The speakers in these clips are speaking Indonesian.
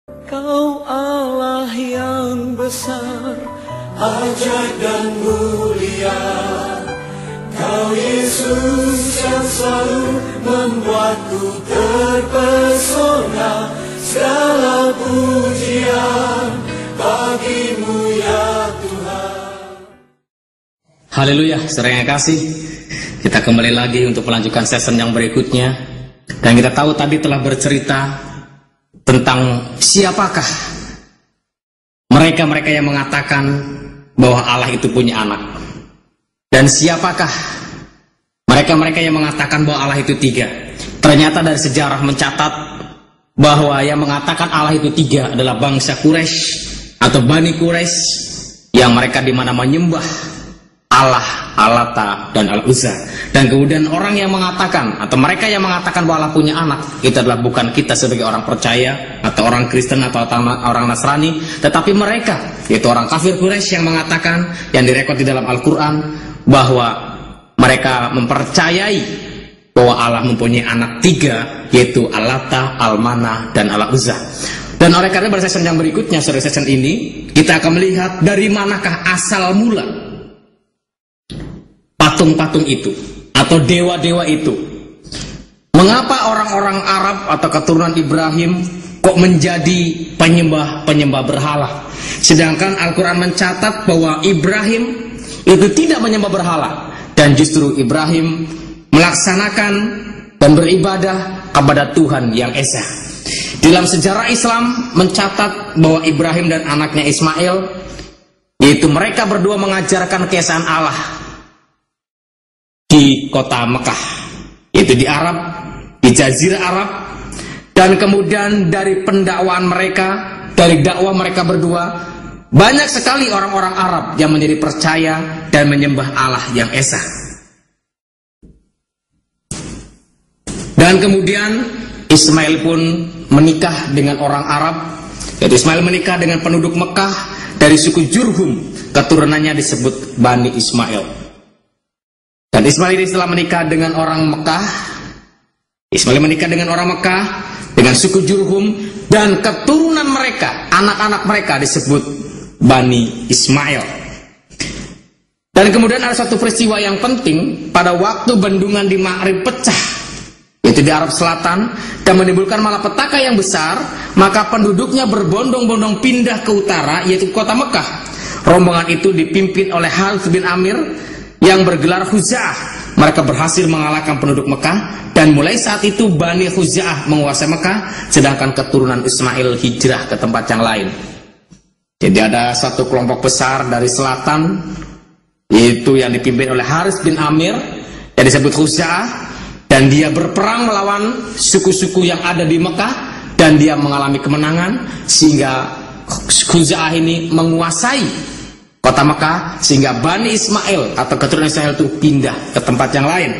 Kau Allah yang besar, ajaib dan mulia. Kau Yesus yang selalu membuatku terpesona. Segala pujian bagimu ya Tuhan. Haleluya, saudara yang kasih. Kita kembali lagi untuk melanjutkan season yang berikutnya. Dan kita tahu tadi telah bercerita tentang siapakah mereka-mereka yang mengatakan bahwa Allah itu punya anak. Dan siapakah mereka-mereka yang mengatakan bahwa Allah itu tiga. Ternyata dari sejarah mencatat bahwa yang mengatakan Allah itu tiga adalah bangsa Quraisy atau Bani Quraisy, yang mereka dimana menyembah Allah, Al-Lata dan Al-Uzza. Dan kemudian orang yang mengatakan atau mereka yang mengatakan bahwa Allah punya anak, itu adalah bukan kita sebagai orang percaya atau orang Kristen atau orang Nasrani, tetapi mereka, yaitu orang kafir Quraisy yang mengatakan, yang direkod di dalam Al-Quran, bahwa mereka mempercayai bahwa Allah mempunyai anak tiga, yaitu Al-Lata, Al-Mana dan Al-Uzza. Dan oleh karena pada sesi yang berikutnya, sore sesi ini kita akan melihat dari manakah asal mula patung-patung itu atau dewa-dewa itu. Mengapa orang-orang Arab atau keturunan Ibrahim kok menjadi penyembah berhala, sedangkan Al-Quran mencatat bahwa Ibrahim itu tidak menyembah berhala, dan justru Ibrahim melaksanakan dan beribadah kepada Tuhan yang Esa. Dalam sejarah Islam mencatat bahwa Ibrahim dan anaknya Ismail, yaitu mereka berdua mengajarkan keesaan Allah di kota Mekah, yaitu di Arab, di Jazirah Arab. Dan kemudian dari pendakwaan mereka, dari dakwah mereka berdua, banyak sekali orang-orang Arab yang menjadi percaya dan menyembah Allah yang Esa. Dan kemudian Ismail pun menikah dengan orang Arab, yaitu Ismail menikah dengan penduduk Mekah dari suku Jurhum, keturunannya disebut Bani Ismail. Dan Ismail ini setelah menikah dengan orang Mekah, Ismail menikah dengan orang Mekah dengan suku Jurhum, dan keturunan mereka, anak-anak mereka disebut Bani Ismail. Dan kemudian ada satu peristiwa yang penting pada waktu bendungan di Ma'rib pecah, yaitu di Arab Selatan, dan menimbulkan malapetaka yang besar, maka penduduknya berbondong-bondong pindah ke utara, yaitu kota Mekah. Rombongan itu dipimpin oleh Harits bin Amir yang bergelar Khuza'ah. Mereka berhasil mengalahkan penduduk Mekah, dan mulai saat itu Bani Khuza'ah menguasai Mekah, sedangkan keturunan Ismail hijrah ke tempat yang lain. Jadi ada satu kelompok besar dari selatan, yaitu yang dipimpin oleh Harits bin Amir yang disebut Khuza'ah, dan dia berperang melawan suku-suku yang ada di Mekah, dan dia mengalami kemenangan sehingga Khuza'ah ini menguasai kota Mekah, sehingga Bani Ismail atau keturunan Ismail itu pindah ke tempat yang lain.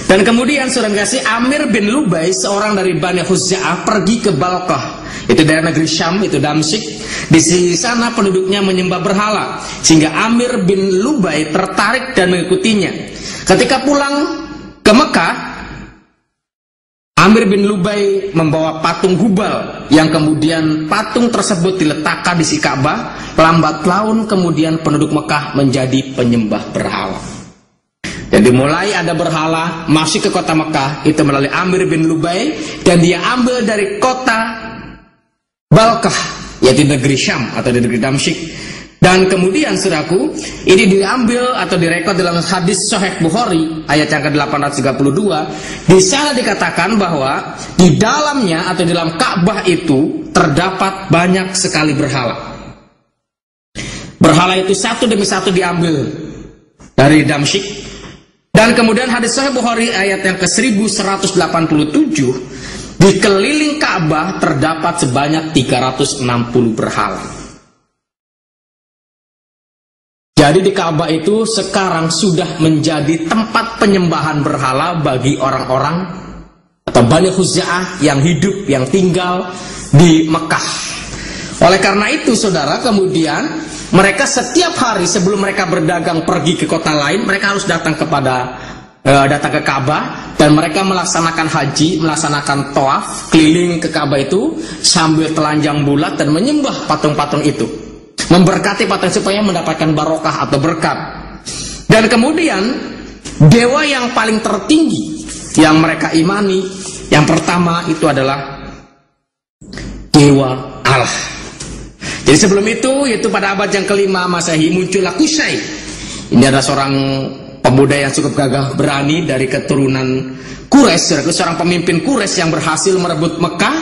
Dan kemudian saudara kasih, Amir bin Lubai, seorang dari Bani Khuza'ah, pergi ke Balqah, itu daerah negeri Syam, itu Damsyik. Di sana penduduknya menyembah berhala, sehingga Amir bin Lubai tertarik dan mengikutinya. Ketika pulang ke Mekah, Amir bin Lubai membawa patung Hubal, yang kemudian patung tersebut diletakkan di si Ka'bah. Lambat laun kemudian penduduk Mekah menjadi penyembah berhala. Jadi mulai ada berhala masuk ke kota Mekah itu melalui Amir bin Lubai, dan dia ambil dari kota Balqah, yaitu negeri Syam atau di negeri Damsyik. Dan kemudian saudaraku, ini diambil atau direkod dalam hadis Sahih Bukhari ayat yang ke-832. Di sana dikatakan bahwa di dalamnya atau di dalam Ka'bah itu terdapat banyak sekali berhala. Berhala itu satu demi satu diambil dari Damsyik. Dan kemudian hadis Sahih Bukhari ayat yang ke-1187, di keliling Ka'bah terdapat sebanyak 360 berhala. Jadi di Ka'bah itu sekarang sudah menjadi tempat penyembahan berhala bagi orang-orang atau Bani Khuza'ah yang hidup, yang tinggal di Mekah. Oleh karena itu saudara, kemudian mereka setiap hari sebelum mereka berdagang pergi ke kota lain, mereka harus datang kepada datang ke Ka'bah dan mereka melaksanakan haji, melaksanakan tawaf keliling ke Ka'bah itu sambil telanjang bulat dan menyembah patung-patung itu, memberkati patung supaya mendapatkan barokah atau berkat. Dan kemudian dewa yang paling tertinggi yang mereka imani, yang pertama itu adalah dewa Allah. Jadi sebelum itu, yaitu pada abad yang kelima Masehi, muncullah Qusay. Ini adalah seorang pemuda yang cukup gagah berani dari keturunan Quraisy, seorang pemimpin Quraisy yang berhasil merebut Mekah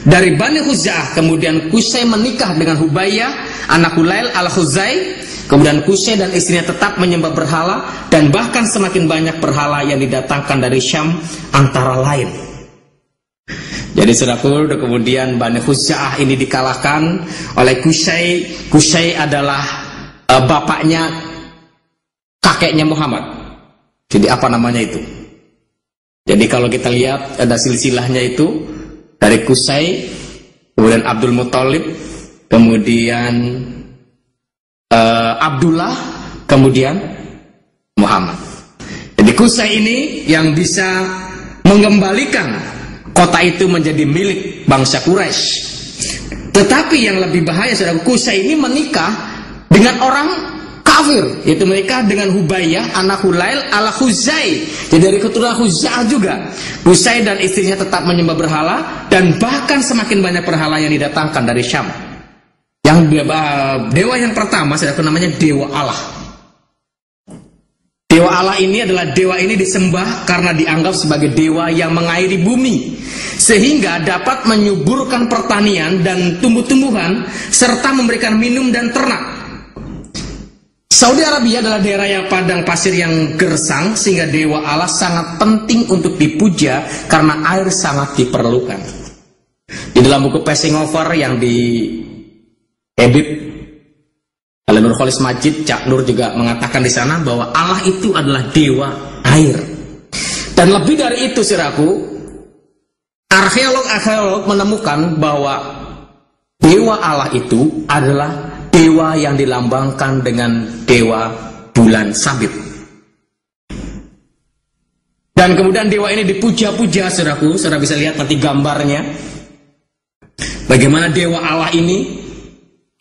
dari Bani Khuza'ah. Kemudian Qusay menikah dengan Hubayyah, anak Hulail al-Khuzai. Kemudian Qusay dan istrinya tetap menyembah berhala, dan bahkan semakin banyak berhala yang didatangkan dari Syam antara lain. Jadi saudaraku, kemudian Bani Khuza'ah ini dikalahkan oleh Qusay. Qusay adalah bapaknya kakeknya Muhammad. Jadi apa namanya itu? Jadi kalau kita lihat ada silsilahnya itu dari Qusay, kemudian Abdul Muthalib, kemudian Abdullah, kemudian Muhammad. Jadi Qusay ini yang bisa mengembalikan kota itu menjadi milik bangsa Quraisy. Tetapi yang lebih bahaya, saudara, Qusay ini menikah dengan orang kafir, yaitu menikah dengan Hubayyah, anak Hulail al-Khuzai. Jadi dari keturunan Khuza'ah juga. Qusay dan istrinya tetap menyembah berhala, dan bahkan semakin banyak berhala yang didatangkan dari Syam. Yang dewa yang pertama, saudara, namanya dewa Allah. Dewa Allah ini adalah dewa ini disembah karena dianggap sebagai dewa yang mengairi bumi, sehingga dapat menyuburkan pertanian dan tumbuh-tumbuhan serta memberikan minum dan ternak. Saudi Arabia adalah daerah yang padang pasir yang gersang, sehingga dewa Allah sangat penting untuk dipuja karena air sangat diperlukan. Di dalam buku Passing Over yang diedit oleh Nur Kholis Majid, Cak Nur juga mengatakan di sana bahwa Allah itu adalah dewa air. Dan lebih dari itu, saudaraku, arkeolog menemukan bahwa dewa Allah itu adalah dewa yang dilambangkan dengan dewa bulan sabit. Dan kemudian dewa ini dipuja-puja, saudaraku. Saudara bisa lihat nanti gambarnya, bagaimana dewa Allah ini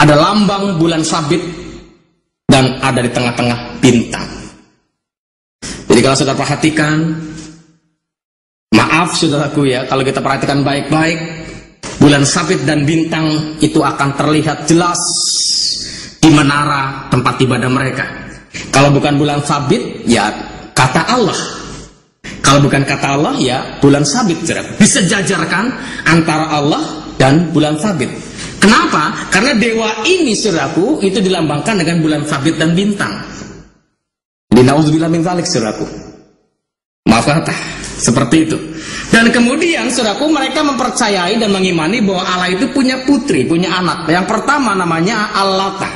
ada lambang bulan sabit dan ada di tengah-tengah bintang. Jadi kalau saudara perhatikan, maaf saudaraku ya, kalau kita perhatikan baik-baik, bulan sabit dan bintang itu akan terlihat jelas di menara tempat ibadah mereka. Kalau bukan bulan sabit, ya kata Allah. Kalau bukan kata Allah, ya bulan sabit. Bisa jajarkan antara Allah dan bulan sabit. Kenapa? Karena dewa ini, saudaraku, itu dilambangkan dengan bulan sabit dan bintang. Jadi naudzubillah min dzalik, saudaraku. Maaf kata, seperti itu. Dan kemudian, saudaraku, mereka mempercayai dan mengimani bahwa Allah itu punya putri, punya anak. Yang pertama namanya Al-Lata.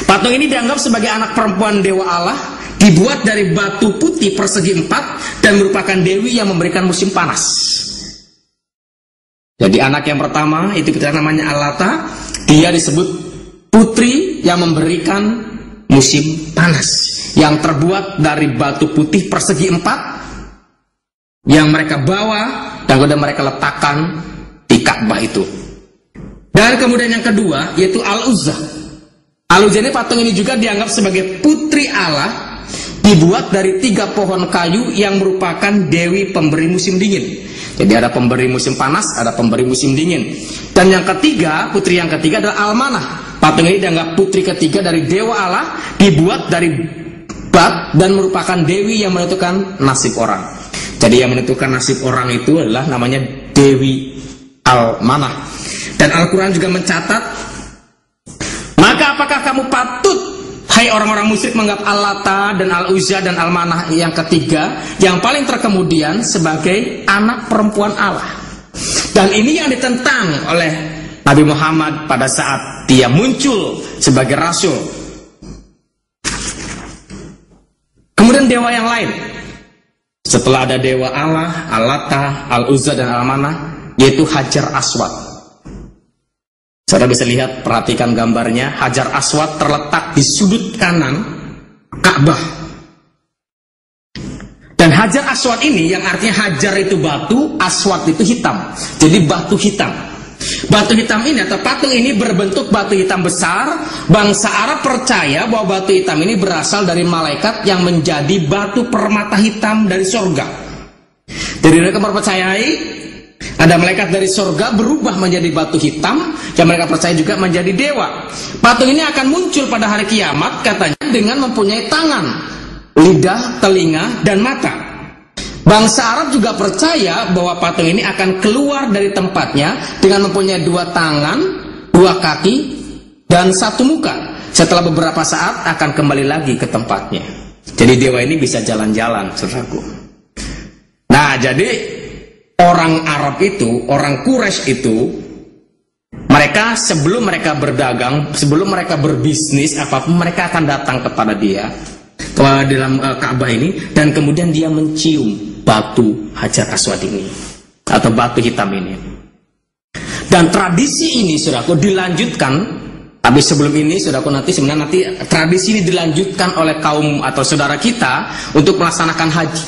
Patung ini dianggap sebagai anak perempuan dewa Allah, dibuat dari batu putih persegi 4 dan merupakan dewi yang memberikan musim panas. Jadi anak yang pertama itu kita namanya Al-Lata. Dia disebut putri yang memberikan musim panas, yang terbuat dari batu putih persegi 4 yang mereka bawa dan kemudian mereka letakkan di Ka'bah itu. Dan kemudian yang kedua yaitu Al-Uzza. Al-Uzza ini, patung ini juga dianggap sebagai putri Allah, dibuat dari 3 pohon kayu yang merupakan dewi pemberi musim dingin. Jadi ada pemberi musim panas, ada pemberi musim dingin. Dan yang ketiga, putri yang ketiga adalah Al-Manah. Patung ini dianggap putri ketiga dari dewa Allah, dibuat dari bat dan merupakan dewi yang menentukan nasib orang. Jadi yang menentukan nasib orang itu adalah namanya Dewi Al-Manah. Dan Al-Quran juga mencatat, maka apakah kamu patut, hai orang-orang musyrik, menganggap Al-Lata dan Al-Uzza dan Al-Manah yang ketiga, yang paling terkemudian, sebagai anak perempuan Allah. Dan ini yang ditentang oleh Nabi Muhammad pada saat dia muncul sebagai rasul. Kemudian dewa yang lain, setelah ada dewa Allah, Al-Lata, Al-Uzza dan Al-Manah, yaitu Hajar Aswad. Saudara bisa lihat, perhatikan gambarnya. Hajar Aswad terletak di sudut kanan Ka'bah. Hajar Aswad ini yang artinya hajar itu batu, aswad itu hitam. Jadi batu hitam. Batu hitam ini atau patung ini berbentuk batu hitam besar. Bangsa Arab percaya bahwa batu hitam ini berasal dari malaikat yang menjadi batu permata hitam dari surga. Jadi mereka mempercayai ada malaikat dari surga berubah menjadi batu hitam, yang mereka percaya juga menjadi dewa. Patung ini akan muncul pada hari kiamat katanya dengan mempunyai tangan, lidah, telinga, dan mata. Bangsa Arab juga percaya bahwa patung ini akan keluar dari tempatnya dengan mempunyai 2 tangan, 2 kaki, dan 1 muka. Setelah beberapa saat akan kembali lagi ke tempatnya. Jadi dewa ini bisa jalan-jalan, saudaraku. Nah, jadi orang Arab itu, orang Quraisy itu, mereka sebelum mereka berdagang, sebelum mereka berbisnis apapun, mereka akan datang kepada dia ke dalam Ka'bah ini, dan kemudian dia mencium batu Hajar Aswad ini atau batu hitam ini. Dan tradisi ini, saudaraku, dilanjutkan. Tapi sebelum ini, saudaraku, nanti tradisi ini dilanjutkan oleh kaum atau saudara kita untuk melaksanakan haji.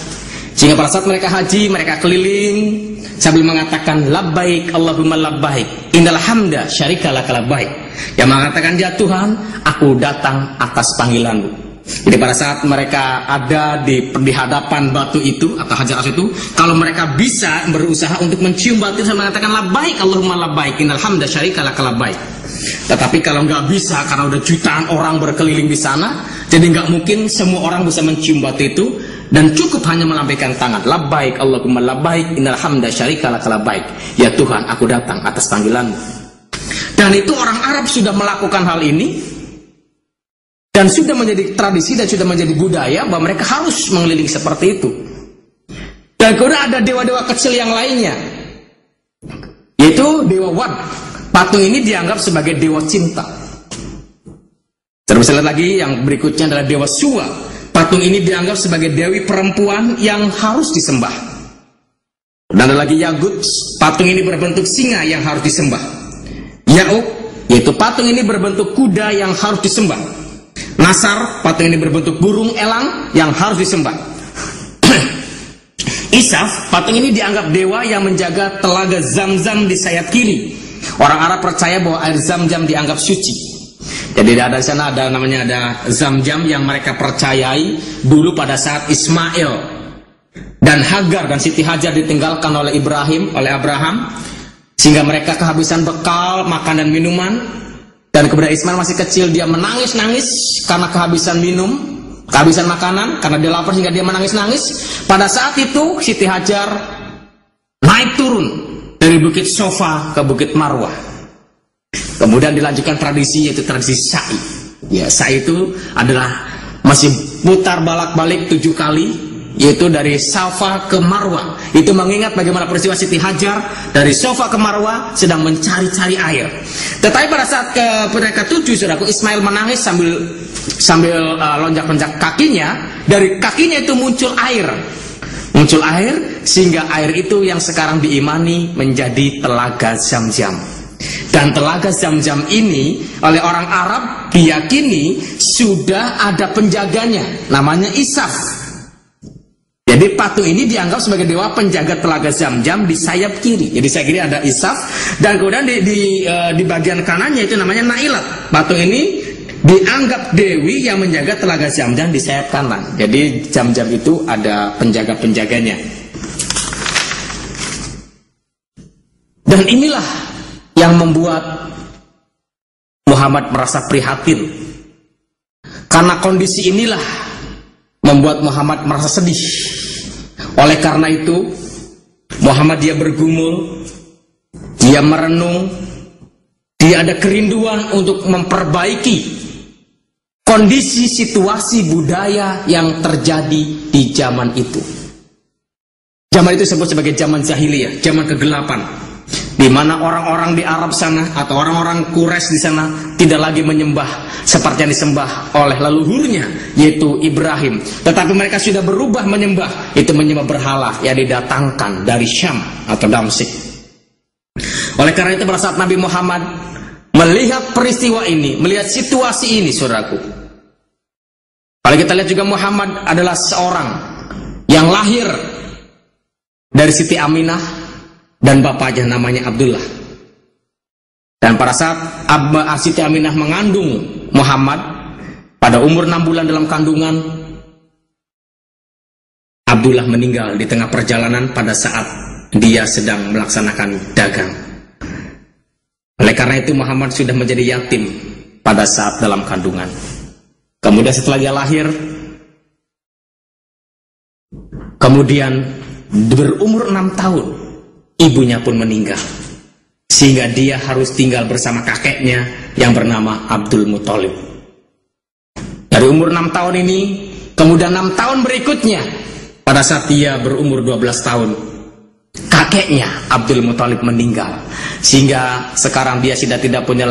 Sehingga pada saat mereka haji, mereka keliling sambil mengatakan labbaik Allahumma labbaik innal hamda syarika laka labbaik. Yang mengatakan, ya Tuhan, aku datang atas panggilanmu. Jadi pada saat mereka ada di hadapan batu itu atau Hajar Aswad itu, kalau mereka bisa berusaha untuk mencium batu itu, mengatakan labbaik Allahumma labbaik innal hamda syarika laka labbaik. Tetapi kalau nggak bisa, karena udah jutaan orang berkeliling di sana, jadi nggak mungkin semua orang bisa mencium batu itu, dan cukup hanya melambaikan tangan, labbaik Allahumma labbaik innal hamda syarika laka labbaik. Ya Tuhan, aku datang atas panggilanmu. Dan itu orang Arab sudah melakukan hal ini, dan sudah menjadi tradisi dan sudah menjadi budaya bahwa mereka harus mengelilingi seperti itu. Dan kemudian ada dewa-dewa kecil yang lainnya, yaitu dewa Wad. Patung ini dianggap sebagai dewa cinta. Terus lihat lagi yang berikutnya adalah dewa Suwa. Patung ini dianggap sebagai dewi perempuan yang harus disembah. Dan ada lagi Yagut. Patung ini berbentuk singa yang harus disembah. Ya'uq, yaitu patung ini berbentuk kuda yang harus disembah. Nasar, patung ini berbentuk burung elang yang harus disembah. Isaf, patung ini dianggap dewa yang menjaga telaga Zam-Zam di sayap kiri. Orang Arab percaya bahwa air Zam-Zam dianggap suci. Jadi di sana ada namanya ada Zam-Zam yang mereka percayai dulu pada saat Ismail dan Hagar dan Siti Hajar ditinggalkan oleh Abraham, sehingga mereka kehabisan bekal, makan dan minuman. Dan kemudian Ismail masih kecil, dia menangis-nangis karena kehabisan minum, kehabisan makanan, karena dia lapar sehingga dia menangis-nangis. Pada saat itu Siti Hajar naik turun dari Bukit Sofa ke Bukit Marwah. Kemudian dilanjutkan tradisi, yaitu tradisi sa'i. Ya, sa'i itu adalah masih putar balak-balik 7 kali, yaitu dari Safa ke Marwah. Itu mengingat bagaimana peristiwa Siti Hajar dari Safa ke Marwah sedang mencari-cari air. Tetapi pada saat mereka tuju, saudaraku, Ismail menangis sambil lonjak-lonjak kakinya. Dari kakinya itu muncul air. Muncul air, sehingga air itu yang sekarang diimani menjadi telaga Zam-Zam. Dan telaga Zam-Zam ini oleh orang Arab diyakini sudah ada penjaganya, namanya Isaf. Jadi patung ini dianggap sebagai dewa penjaga telaga Zam-Zam di sayap kiri. Jadi saya kira ada Isaf, dan kemudian di bagian kanannya itu namanya Nailat. Patung ini dianggap dewi yang menjaga telaga Zam-Zam di sayap kanan. Jadi Zam-Zam itu ada penjaga-penjaganya. Dan inilah yang membuat Muhammad merasa prihatin. Karena kondisi inilah membuat Muhammad merasa sedih. Oleh karena itu, Muhammad dia bergumul, dia merenung, dia ada kerinduan untuk memperbaiki kondisi situasi budaya yang terjadi di zaman itu. Zaman itu disebut sebagai zaman jahiliyah, zaman kegelapan, di mana orang-orang di Arab sana atau orang-orang Quraisy di sana tidak lagi menyembah seperti yang disembah oleh leluhurnya, yaitu Ibrahim. Tetapi mereka sudah berubah menyembah, itu menyembah berhala yang didatangkan dari Syam atau Damsyik. Oleh karena itu pada saat Nabi Muhammad melihat peristiwa ini, melihat situasi ini, saudaraku, kalau kita lihat juga Muhammad adalah seorang yang lahir dari Siti Aminah dan bapaknya namanya Abdullah. Dan pada saat Siti Aminah mengandung Muhammad pada umur 6 bulan dalam kandungan, Abdullah meninggal di tengah perjalanan pada saat dia sedang melaksanakan dagang. Oleh karena itu Muhammad sudah menjadi yatim pada saat dalam kandungan. Kemudian setelah dia lahir, kemudian berumur 6 tahun, ibunya pun meninggal. Sehingga dia harus tinggal bersama kakeknya yang bernama Abdul Muthalib. Dari umur 6 tahun ini, kemudian 6 tahun berikutnya, pada saat dia berumur 12 tahun, kakeknya Abdul Muthalib meninggal. Sehingga sekarang dia sudah tidak punya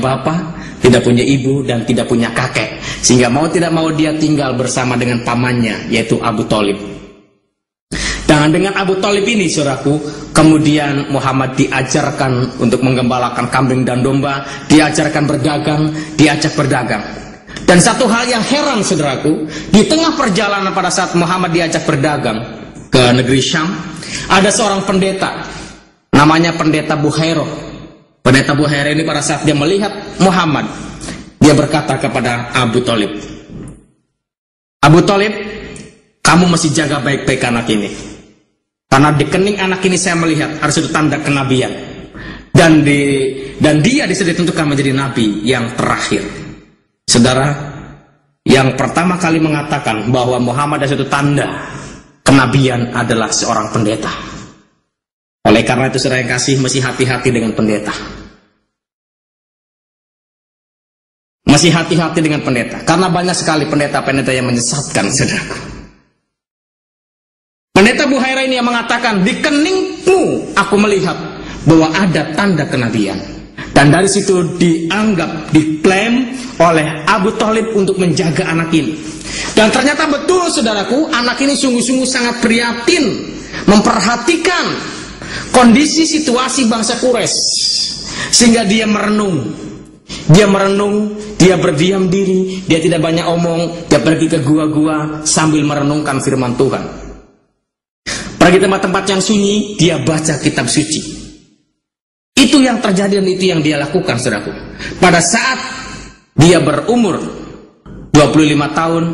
bapak, tidak punya ibu, dan tidak punya kakek. Sehingga mau tidak mau dia tinggal bersama dengan pamannya, yaitu Abu Thalib. Dan dengan Abu Thalib ini, saudaraku, kemudian Muhammad diajarkan untuk menggembalakan kambing dan domba, diajarkan berdagang, diajak berdagang. Dan satu hal yang heran, saudaraku, di tengah perjalanan pada saat Muhammad diajak berdagang ke negeri Syam, ada seorang pendeta, namanya pendeta Buhairah. Pendeta Buhairah ini pada saat dia melihat Muhammad, dia berkata kepada Abu Thalib, Abu Thalib, kamu mesti jaga baik-baik anak ini. Karena di kening anak ini saya melihat harus ada tanda kenabian. Dan dia ditentukan menjadi nabi yang terakhir. Saudara, yang pertama kali mengatakan bahwa Muhammad ada satu tanda kenabian adalah seorang pendeta. Oleh karena itu saudara yang kasih, mesti hati-hati dengan pendeta. Masih hati-hati dengan pendeta. Karena banyak sekali pendeta-pendeta yang menyesatkan, saudaraku. Pendeta Buhairah ini yang mengatakan, di keningmu aku melihat bahwa ada tanda kenabian. Dan dari situ diklaim oleh Abu Thalib untuk menjaga anak ini. Dan ternyata betul, saudaraku, anak ini sungguh-sungguh sangat prihatin memperhatikan kondisi situasi bangsa Quraisy. Sehingga dia merenung, dia berdiam diri, dia tidak banyak omong, dia pergi ke gua-gua sambil merenungkan firman Tuhan. Pergi tempat-tempat yang sunyi, dia baca kitab suci. Itu yang terjadi dan itu yang dia lakukan, saudaraku. Pada saat dia berumur 25 tahun,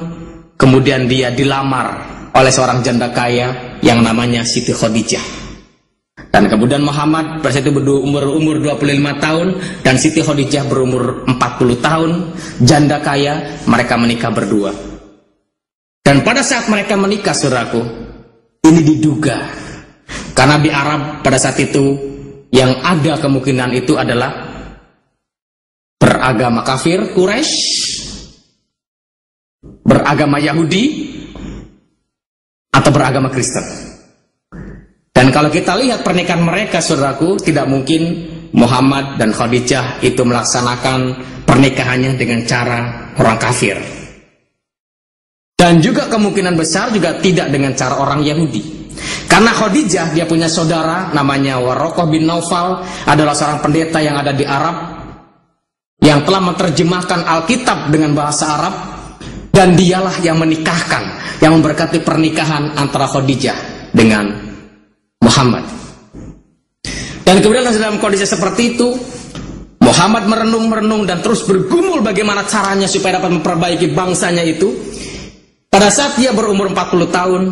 kemudian dia dilamar oleh seorang janda kaya yang namanya Siti Khadijah. Dan kemudian Muhammad pada saat itu berumur 25 tahun dan Siti Khadijah berumur 40 tahun, janda kaya, mereka menikah berdua. Dan pada saat mereka menikah, saudaraku, ini diduga karena di Arab pada saat itu yang ada kemungkinan itu adalah beragama kafir Quraisy, beragama Yahudi, atau beragama Kristen. Dan kalau kita lihat pernikahan mereka, saudaraku, tidak mungkin Muhammad dan Khadijah itu melaksanakan pernikahannya dengan cara orang kafir. Dan juga kemungkinan besar juga tidak dengan cara orang Yahudi. Karena Khadijah dia punya saudara namanya Waraqah bin Naufal, adalah seorang pendeta yang ada di Arab yang telah menerjemahkan Alkitab dengan bahasa Arab, dan dialah yang menikahkan, yang memberkati pernikahan antara Khadijah dengan Muhammad. Dan kemudian dalam kondisi seperti itu, Muhammad merenung dan terus bergumul bagaimana caranya supaya dapat memperbaiki bangsanya itu. Pada saat dia berumur 40 tahun,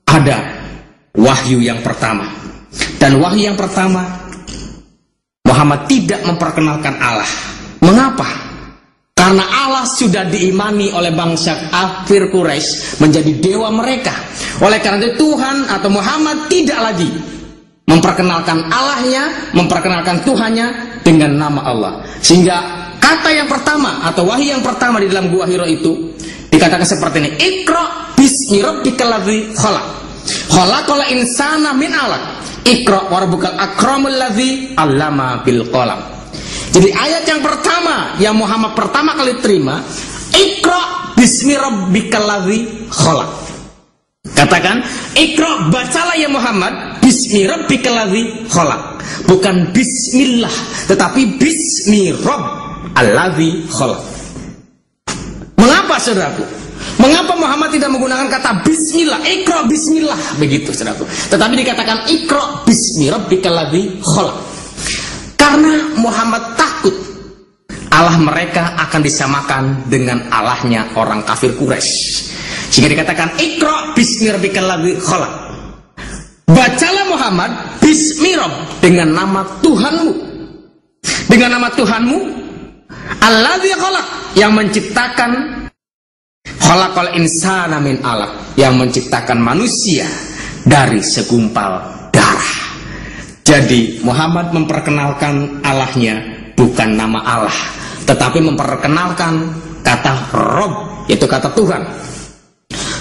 ada wahyu yang pertama. Dan wahyu yang pertama, Muhammad tidak memperkenalkan Allah. Mengapa? Karena Allah sudah diimani oleh bangsa kafir Quraisy menjadi dewa mereka. Oleh karena itu Tuhan atau Muhammad tidak lagi memperkenalkan Allahnya, memperkenalkan Tuhannya dengan nama Allah. Sehingga kata yang pertama atau wahyu yang pertama di dalam Gua Hira itu dikatakan seperti ini, Iqra bismi rabbikal ladzi khalaq. Khalaqal insana min 'alaq. Iqra wa rabbukal akramul ladzi 'allama bil qalam. Jadi ayat yang pertama yang Muhammad pertama kali terima, Iqra bismi rabbikal ladzi khalaq. Katakan, Iqra, bacalah ya Muhammad, bismi rabbikal ladzi khalaq. Bukan bismillah, tetapi bismi rabb alladzi khalaq. Mengapa, saudaraku? Mengapa Muhammad tidak menggunakan kata bismillah, ikra bismillah begitu saudaraku, tetapi dikatakan ikra bismi rabbikal ladzi khalaq? Karena Muhammad takut Allah mereka akan disamakan dengan Allahnya orang kafir Quraisy, sehingga dikatakan ikra bismi rabbikal ladzi khalaq. Bacalah Muhammad bismi rabb, dengan nama Tuhanmu, dengan nama Tuhanmu alladzi khalaq, yang menciptakan, khalaqal insana min alaq, yang menciptakan manusia dari segumpal darah. Jadi Muhammad memperkenalkan Allahnya bukan nama Allah, tetapi memperkenalkan kata Rob, yaitu kata Tuhan.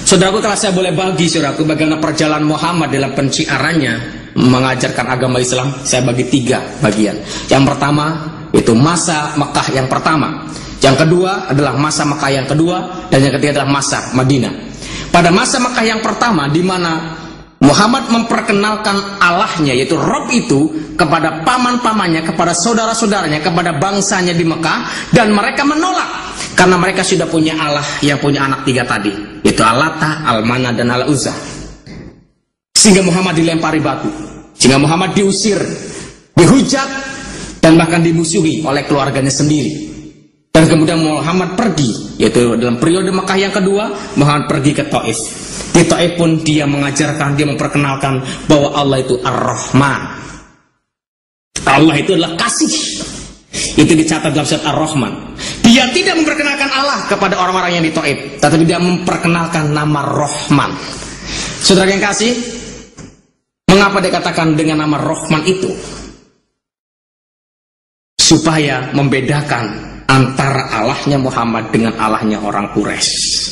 Saudaraku, kalau saya boleh bagi saudaraku bagaimana perjalanan Muhammad dalam penciarannya mengajarkan agama Islam, saya bagi 3 bagian. Yang pertama itu masa Mekah yang pertama, yang kedua adalah masa Mekah yang kedua, dan yang ketiga adalah masa Madinah. Pada masa Mekah yang pertama, di mana Muhammad memperkenalkan Allahnya, yaitu Rob itu, kepada paman-pamannya, kepada saudara-saudaranya, kepada bangsanya di Mekah, dan mereka menolak karena mereka sudah punya Allah yang punya anak 3 tadi, yaitu Al-Lata, Al-Mana, dan Al-Uzza. Sehingga Muhammad dilempari batu, sehingga Muhammad diusir, dihujat, dan bahkan dimusuhi oleh keluarganya sendiri. Dan kemudian Muhammad pergi, yaitu dalam periode Mekah yang kedua, Muhammad pergi ke Taif. Di Taif pun dia mengajarkan, dia memperkenalkan bahwa Allah itu Ar-Rahman. Allah itu adalah kasih. Itu dicatat dalam surat Ar-Rahman. Dia tidak memperkenalkan Allah kepada orang-orang yang di Taif, tetapi dia memperkenalkan nama Rahman. Saudara yang kasih, mengapa dikatakan dengan nama Rahman itu? Supaya membedakan antara Allahnya Muhammad dengan Allahnya orang Quraisy.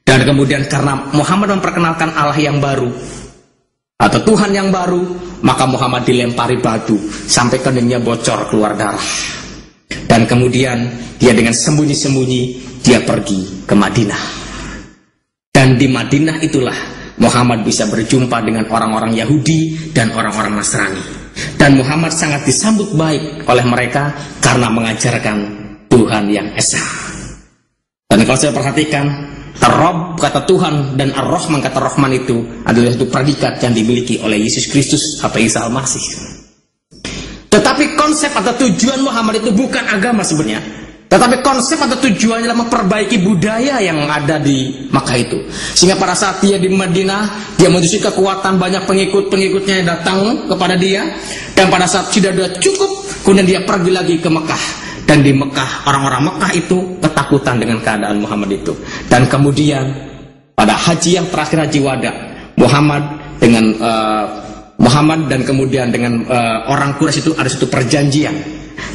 Dan kemudian karena Muhammad memperkenalkan Allah yang baru atau Tuhan yang baru, maka Muhammad dilempari batu sampai keningnya bocor keluar darah. Dan kemudian dia dengan sembunyi-sembunyi dia pergi ke Madinah. Dan di Madinah itulah Muhammad bisa berjumpa dengan orang-orang Yahudi dan orang-orang Nasrani. Dan Muhammad sangat disambut baik oleh mereka karena mengajarkan Tuhan yang Esa. Dan kalau saya perhatikan, Ar-Rabb kata Tuhan dan Ar-Rahman kata Rahman itu adalah satu predikat yang dimiliki oleh Yesus Kristus atau Isa Al-Masih. Tetapi konsep atau tujuan Muhammad itu bukan agama sebenarnya, tetapi konsep atau tujuannya adalah memperbaiki budaya yang ada di Makkah itu. Sehingga pada saat dia di Madinah, dia memiliki kekuatan, banyak pengikut-pengikutnya yang datang kepada dia. Dan pada saat sudah cukup, kemudian dia pergi lagi ke Mekah. Dan di Mekah, orang-orang Mekah itu ketakutan dengan keadaan Muhammad itu. Dan kemudian pada haji yang terakhir, haji wada, Muhammad dan kemudian dengan orang Quraisy itu ada satu perjanjian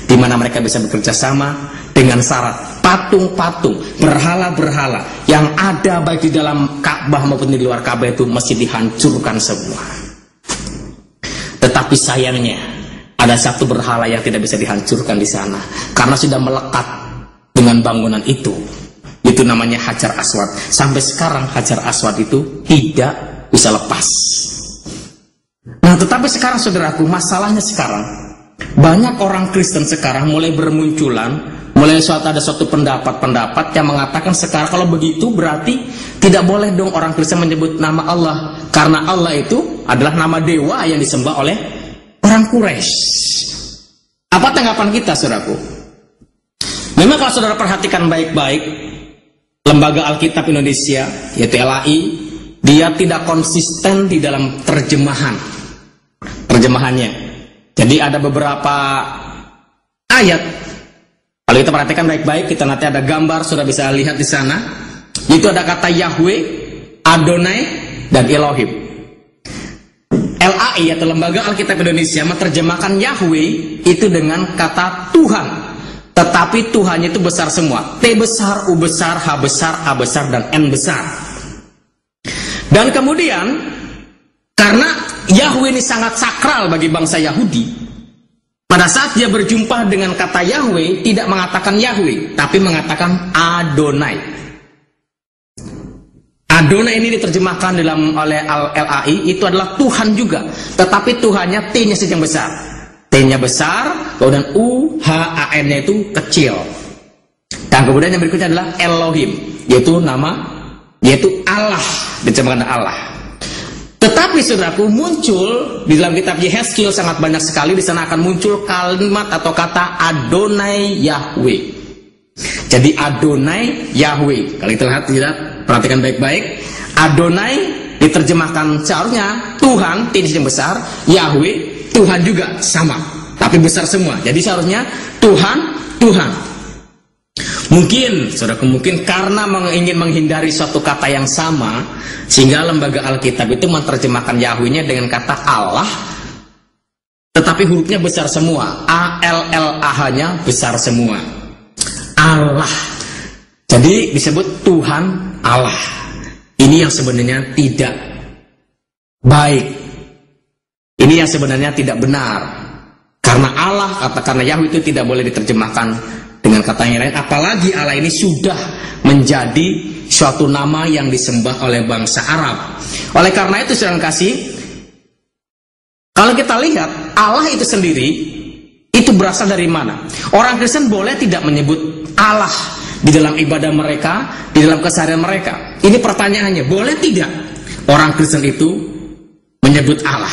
di mana mereka bisa bekerja sama dengan syarat patung-patung, berhala-berhala yang ada baik di dalam Ka'bah maupun di luar Ka'bah itu mesti dihancurkan semua. Tetapi sayangnya ada satu berhala yang tidak bisa dihancurkan di sana karena sudah melekat dengan bangunan itu. Itu namanya Hajar Aswad. Sampai sekarang Hajar Aswad itu tidak bisa lepas. Nah, tetapi sekarang saudaraku, masalahnya sekarang banyak orang Kristen sekarang mulai bermunculan, mulai ada suatu pendapat-pendapat yang mengatakan sekarang kalau begitu berarti tidak boleh dong orang Kristen menyebut nama Allah, karena Allah itu adalah nama dewa yang disembah oleh orang Quraisy. Apa tanggapan kita, saudaraku? Memang kalau saudara perhatikan baik-baik, Lembaga Alkitab Indonesia, yaitu LAI, dia tidak konsisten di dalam terjemahannya. Jadi ada beberapa ayat, kalau kita perhatikan baik-baik, kita nanti ada gambar, sudah bisa lihat di sana. Itu ada kata Yahweh, Adonai, dan Elohim. LAI atau Lembaga Alkitab Indonesia menerjemahkan Yahweh itu dengan kata Tuhan, tetapi Tuhannya itu besar semua, T besar, U besar, H besar, A besar, dan N besar. Dan kemudian karena Yahweh ini sangat sakral bagi bangsa Yahudi, pada saat dia berjumpa dengan kata Yahweh tidak mengatakan Yahweh, tapi mengatakan Adonai. Adonai ini diterjemahkan oleh LAI itu adalah Tuhan juga, tetapi Tuhannya T-nya saja yang besar. T-nya besar, kemudian U, H, A, N-nya itu kecil. Dan kemudian yang berikutnya adalah Elohim, yaitu nama yaitu Allah, diterjemahkan Allah. Tetapi saudaraku, muncul di dalam kitab Yehezkiel sangat banyak sekali, di sana akan muncul kalimat atau kata Adonai Yahweh. Jadi Adonai Yahweh, kalau kita lihat perhatikan baik-baik, Adonai diterjemahkan seharusnya Tuhan, titik yang besar, Yahweh, Tuhan juga sama, tapi besar semua. Jadi seharusnya Tuhan, Tuhan. Mungkin, saudaraku, mungkin karena ingin menghindari suatu kata yang sama, sehingga lembaga Alkitab itu menerjemahkan Yahweh-nya dengan kata Allah, tetapi hurufnya besar semua, A-L-L-A-H-nya besar semua, Allah. Jadi disebut Tuhan Allah. Ini yang sebenarnya tidak baik. Ini yang sebenarnya tidak benar. Karena Allah, karena Yahweh itu tidak boleh diterjemahkan dengan kata yang lain, apalagi Allah ini sudah menjadi suatu nama yang disembah oleh bangsa Arab. Oleh karena itu, saudara kasih, kalau kita lihat Allah itu sendiri itu berasal dari mana? Orang Kristen boleh tidak menyebut Allah di dalam ibadah mereka, di dalam keseharian mereka. Ini pertanyaannya, boleh tidak orang Kristen itu menyebut Allah?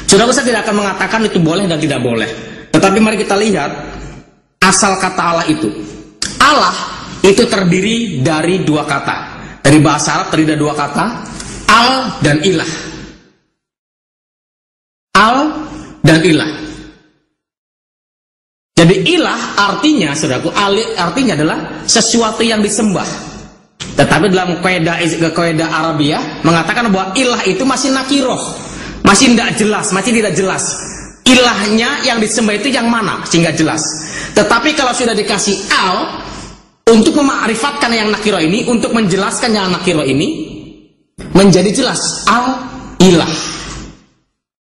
Saudara, saya tidak akan mengatakan itu boleh dan tidak boleh. Tetapi mari kita lihat asal kata Allah itu. Allah itu terdiri dari dua kata. Dari bahasa Arab terdiri dari dua kata, al dan ilah. Al dan ilah. Jadi ilah artinya, saudaraku, artinya adalah sesuatu yang disembah. Tetapi dalam kaidah Arabiah mengatakan bahwa ilah itu masih nakiroh, masih tidak jelas. Ilahnya yang disembah itu yang mana sehingga jelas. Tetapi kalau sudah dikasih al untuk memakrifatkan yang nakiro ini, untuk menjelaskan yang nakiro ini menjadi jelas, al ilah.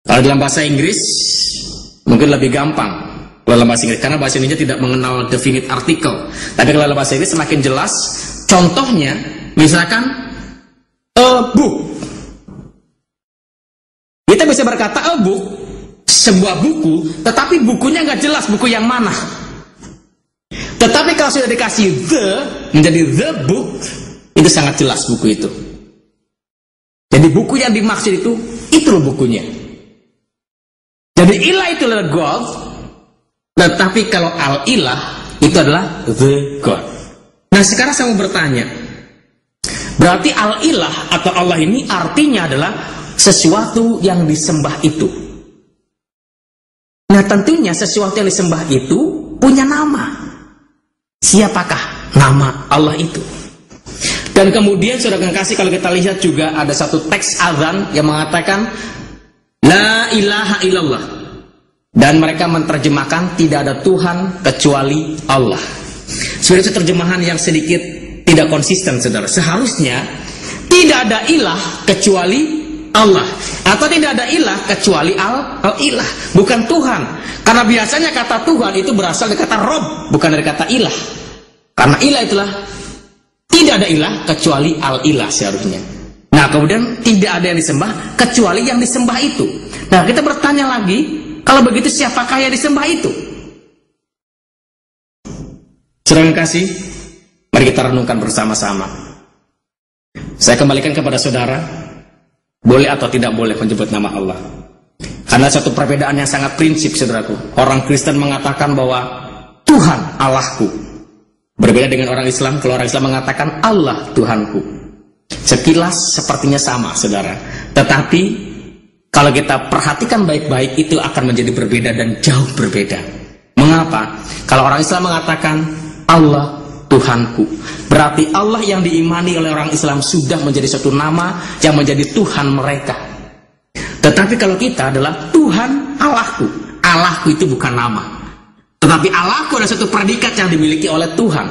Kalau dalam bahasa Inggris mungkin lebih gampang kalau dalam bahasa Inggris, karena bahasa Indonesia tidak mengenal definite artikel. Tapi kalau dalam bahasa Inggris semakin jelas. Contohnya misalkan a book, kita bisa berkata a book, sebuah buku, tetapi bukunya nggak jelas buku yang mana. Tetapi kalau sudah dikasih the, menjadi the book, itu sangat jelas buku itu. Jadi buku yang dimaksud itu loh bukunya. Jadi ilah itu adalah God, tetapi kalau al-ilah itu adalah the God. Nah sekarang saya mau bertanya, berarti al-ilah atau Allah ini artinya adalah sesuatu yang disembah itu. Nah tentunya sesuatu yang disembah itu punya nama. Siapakah nama Allah itu? Dan kemudian saudara kasih, kalau kita lihat juga ada satu teks azan yang mengatakan La ilaha illallah. Dan mereka menerjemahkan tidak ada Tuhan kecuali Allah. Sebenarnya terjemahan yang sedikit tidak konsisten, saudara. Seharusnya tidak ada ilah kecuali Allah, atau tidak ada ilah kecuali al-ilah, bukan Tuhan. Karena biasanya kata Tuhan itu berasal dari kata Rob, bukan dari kata ilah. Karena ilah itulah tidak ada ilah kecuali al-ilah seharusnya. Nah kemudian tidak ada yang disembah kecuali yang disembah itu. Nah kita bertanya lagi, kalau begitu siapakah yang disembah itu? Saudara kasih, mari kita renungkan bersama-sama. Saya kembalikan kepada saudara, boleh atau tidak boleh menyebut nama Allah. Karena satu perbedaan yang sangat prinsip, saudaraku. Orang Kristen mengatakan bahwa Tuhan Allahku. Berbeda dengan orang Islam, kalau orang Islam mengatakan Allah Tuhanku. Sekilas sepertinya sama, saudara. Tetapi kalau kita perhatikan baik-baik, itu akan menjadi berbeda dan jauh berbeda. Mengapa? Kalau orang Islam mengatakan Allah Tuhanku, berarti Allah yang diimani oleh orang Islam sudah menjadi suatu nama yang menjadi Tuhan mereka. Tetapi kalau kita adalah Tuhan Allahku, Allahku itu bukan nama, tetapi Allahku adalah satu predikat yang dimiliki oleh Tuhan.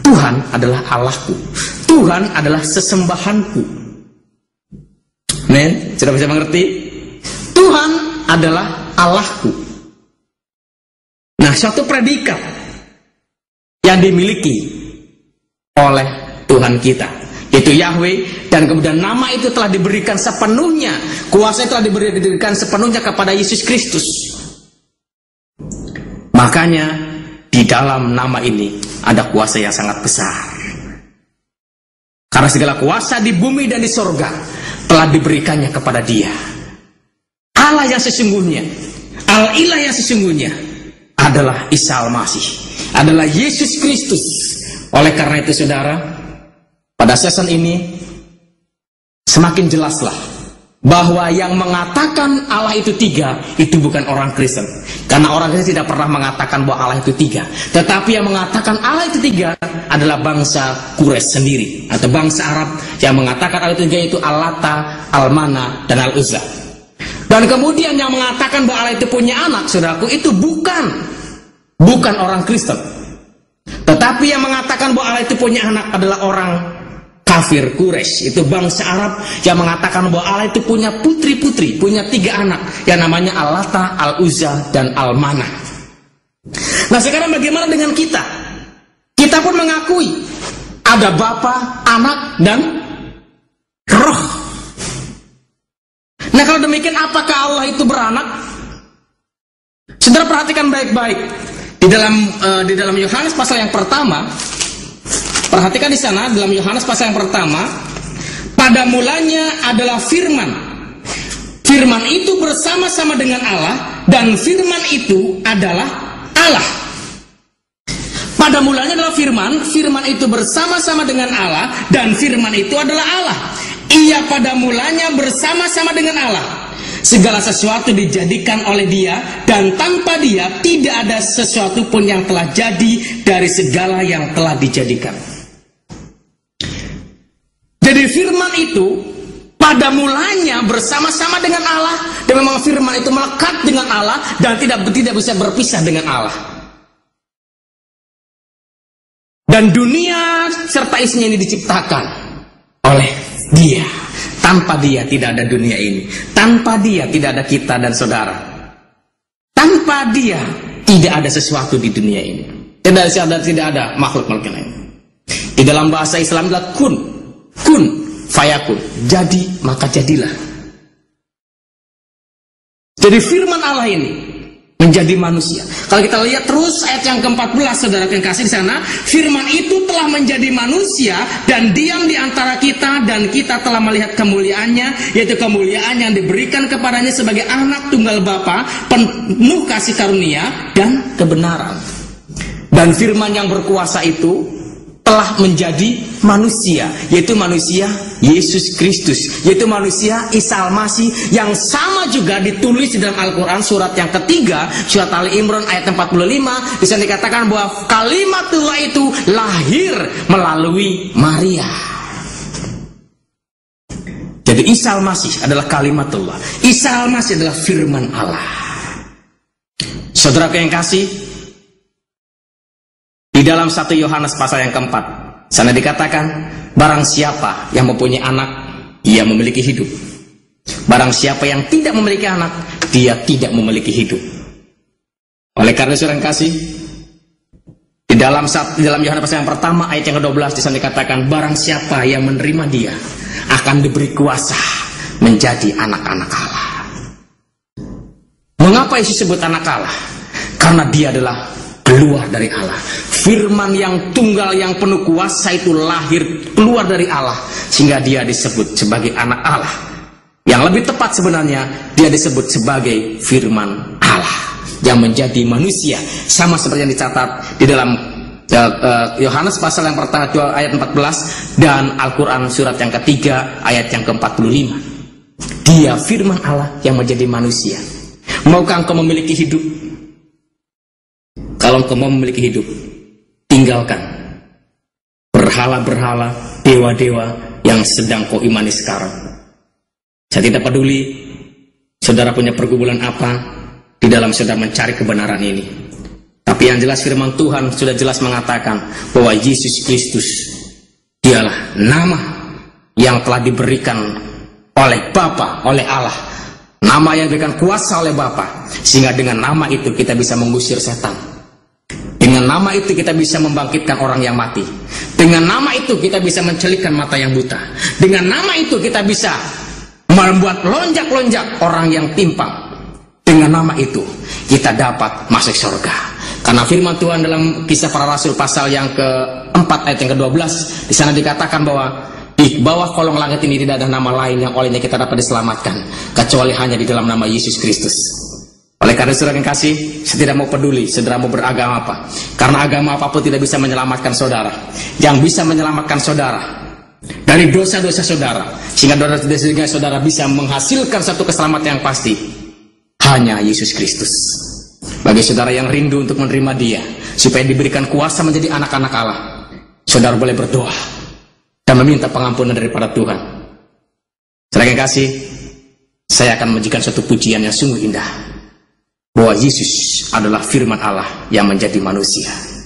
Tuhan adalah Allahku, Tuhan adalah sesembahanku. Men, sudah bisa mengerti? Tuhan adalah Allahku. Nah, suatu predikat yang dimiliki oleh Tuhan kita, yaitu Yahweh, dan kemudian nama itu telah diberikan sepenuhnya, kuasa itu telah diberikan sepenuhnya kepada Yesus Kristus. Makanya di dalam nama ini ada kuasa yang sangat besar. Karena segala kuasa di bumi dan di sorga telah diberikannya kepada Dia. Allah yang sesungguhnya, Al-Ilah yang sesungguhnya adalah Isa Al-Masih, adalah Yesus Kristus. Oleh karena itu saudara, pada season ini semakin jelaslah bahwa yang mengatakan Allah itu tiga itu bukan orang Kristen. Karena orang Kristen tidak pernah mengatakan bahwa Allah itu tiga. Tetapi yang mengatakan Allah itu tiga adalah bangsa Quraisy sendiri, atau bangsa Arab yang mengatakan Allah itu tiga, itu Al-Lata, Al-Mana, dan Al-Uzza. Dan kemudian yang mengatakan bahwa Allah itu punya anak, saudaraku, itu bukan orang Kristen. Tetapi yang mengatakan bahwa Allah itu punya anak adalah orang kafir Quraisy, itu bangsa Arab yang mengatakan bahwa Allah itu punya putri-putri, punya 3 anak yang namanya Al-Lata, Al-Uzza, dan Al-Mana. Nah, sekarang bagaimana dengan kita? Kita pun mengakui ada Bapa, Anak, dan Roh. Nah, kalau demikian apakah Allah itu beranak? Saudara perhatikan baik-baik. Di dalam Yohanes pasal yang pertama, perhatikan di sana dalam Yohanes pasal yang pertama, pada mulanya adalah firman. Firman itu bersama-sama dengan Allah, dan firman itu adalah Allah. Pada mulanya adalah firman, firman itu bersama-sama dengan Allah, dan firman itu adalah Allah. Ia pada mulanya bersama-sama dengan Allah. Segala sesuatu dijadikan oleh Dia, dan tanpa Dia tidak ada sesuatu pun yang telah jadi dari segala yang telah dijadikan. Jadi firman itu pada mulanya bersama-sama dengan Allah, dan memang firman itu melekat dengan Allah dan tidak bisa berpisah dengan Allah. Dan dunia serta isinya ini diciptakan oleh Dia. Tanpa Dia tidak ada dunia ini. Tanpa Dia tidak ada kita dan saudara. Tanpa Dia tidak ada sesuatu di dunia ini. Tidak ada makhluk-makhluk lain. Di dalam bahasa Islam adalah kun fayakun, jadi maka jadilah. Jadi firman Allah ini menjadi manusia. Kalau kita lihat terus ayat yang ke-14, saudara yang kasih di sana, firman itu telah menjadi manusia dan diam di antara kita, dan kita telah melihat kemuliaannya, yaitu kemuliaan yang diberikan kepadanya sebagai anak tunggal Bapa, penuh kasih karunia dan kebenaran. Dan firman yang berkuasa itu telah menjadi manusia, yaitu manusia Yesus Kristus, yaitu manusia Isa Al-Masih, yang sama juga ditulis di dalam Al-Quran surat yang ketiga, surat Ali Imran ayat 45. Di sana dikatakan bahwa kalimatullah itu lahir melalui Maria. Jadi Isa Al-Masih adalah kalimatullah, Isa Al-Masih adalah firman Allah. Saudara yang kasih, di dalam 1 Yohanes pasal yang ke-4, sana dikatakan, barang siapa yang mempunyai anak, ia memiliki hidup. Barang siapa yang tidak memiliki anak, dia tidak memiliki hidup. Oleh karena itu, saudara yang kasih, di dalam Yohanes pasal yang pertama ayat yang ke-12, di sana dikatakan, barang siapa yang menerima Dia akan diberi kuasa menjadi anak-anak Allah. Mengapa Yesus sebut anak Allah? Karena Dia adalah keluar dari Allah. Firman yang tunggal yang penuh kuasa itu lahir keluar dari Allah, sehingga Dia disebut sebagai anak Allah. Yang lebih tepat sebenarnya, Dia disebut sebagai firman Allah yang menjadi manusia, sama seperti yang dicatat di dalam Yohanes pasal yang pertama ayat 14 dan Al-Quran surat yang ketiga ayat yang ke-45. Dia firman Allah yang menjadi manusia. Maukah engkau memiliki hidup? Kalau engkau mau memiliki hidup, tinggalkan berhala-berhala, dewa-dewa yang sedang kau imani sekarang. Saya tidak peduli saudara punya pergumulan apa di dalam saudara mencari kebenaran ini. Tapi yang jelas firman Tuhan sudah jelas mengatakan bahwa Yesus Kristus dialah nama yang telah diberikan oleh Bapa, oleh Allah. Nama yang diberikan kuasa oleh Bapa, sehingga dengan nama itu kita bisa mengusir setan. Dengan nama itu kita bisa membangkitkan orang yang mati. Dengan nama itu kita bisa mencelikkan mata yang buta. Dengan nama itu kita bisa membuat lonjak-lonjak orang yang timpang. Dengan nama itu kita dapat masuk surga. Karena firman Tuhan dalam Kisah Para Rasul pasal yang ke-4 ayat yang ke-12, di sana dikatakan bahwa Di bawah kolong langit ini tidak ada nama lain yang olehnya kita dapat diselamatkan kecuali hanya di dalam nama Yesus Kristus. Oleh karena saudara yang kasih, saya tidak mau peduli saudara mau beragama apa, karena agama apapun tidak bisa menyelamatkan saudara. Yang bisa menyelamatkan saudara dari dosa-dosa saudara, sehingga dosa-dosa saudara bisa menghasilkan satu keselamatan yang pasti, hanya Yesus Kristus. Bagi saudara yang rindu untuk menerima Dia, supaya diberikan kuasa menjadi anak-anak Allah, saudara boleh berdoa dan meminta pengampunan daripada Tuhan. Saudara yang kasih, saya akan menyajikan suatu pujian yang sungguh indah, bahwa Yesus adalah firman Allah yang menjadi manusia.